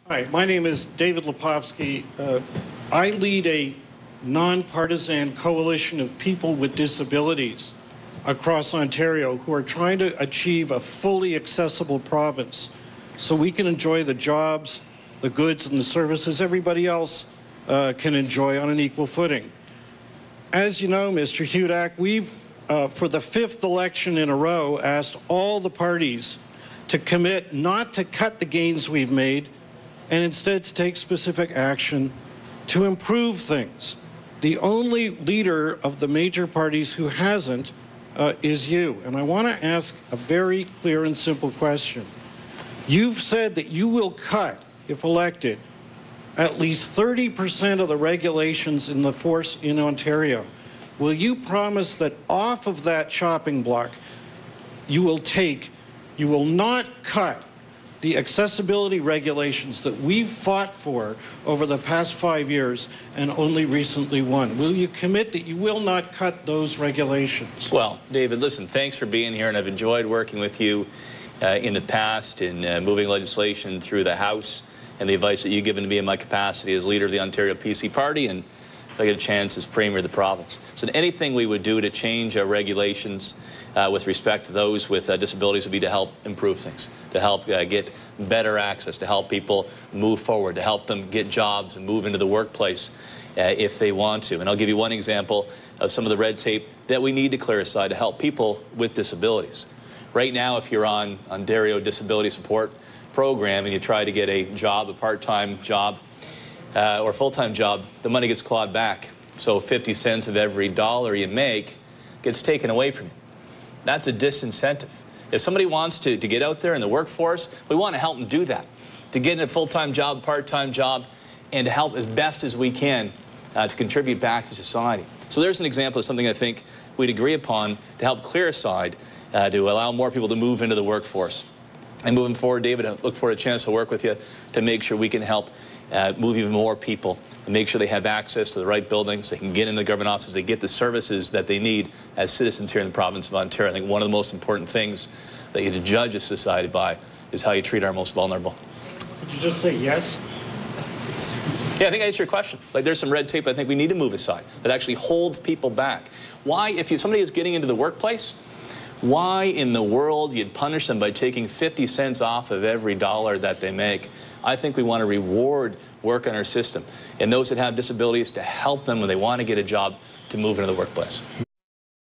Hi, my name is David Lepofsky. I lead a nonpartisan coalition of people with disabilities across Ontario who are trying to achieve a fully accessible province so we can enjoy the jobs, the goods, and the services everybody else can enjoy on an equal footing. As you know, Mr. Hudak, we've, for the 5th election in a row, asked all the parties to commit not to cut the gains we've made and instead to take specific action to improve things. The only leader of the major parties who hasn't is you. And I want to ask a very clear and simple question. You've said that you will cut, if elected, at least 30% of the regulations in the force in Ontario. Will you promise that off of that chopping block, you will not cut the accessibility regulations that we've fought for over the past 5 years and only recently won? Will you commit that you will not cut those regulations? Well, David, listen, thanks for being here, and I've enjoyed working with you in the past in moving legislation through the House and the advice that you've given to me in my capacity as leader of the Ontario PC Party and if I get a chance as Premier of the province. So anything we would do to change our regulations with respect to those with disabilities would be to help improve things, to help get better access, to help people move forward, to help them get jobs and move into the workplace if they want to. And I'll give you one example of some of the red tape that we need to clear aside to help people with disabilities. Right now, if you're on Ontario Disability Support Program and you try to get a job, a part-time job, or a full-time job, the money gets clawed back. So 50 cents of every dollar you make gets taken away from you. That's a disincentive. If somebody wants to get out there in the workforce, we want to help them do that, to get in a full-time job, part-time job, and to help as best as we can to contribute back to society. So there's an example of something I think we'd agree upon to help clear aside, to allow more people to move into the workforce. And moving forward, David, I look for a chance to work with you to make sure we can help move even more people and make sure they have access to the right buildings, they can get into the government offices, they get the services that they need as citizens here in the province of Ontario. I think one of the most important things that you to judge a society by is how you treat our most vulnerable. Could you just say yes? Yeah, I think I answered your question. Like, there's some red tape I think we need to move aside that actually holds people back. Why, if somebody is getting into the workplace, why in the world you'd punish them by taking 50 cents off of every dollar that they make? I think we want to reward work in our system and those that have disabilities to help them when they want to get a job to move into the workplace.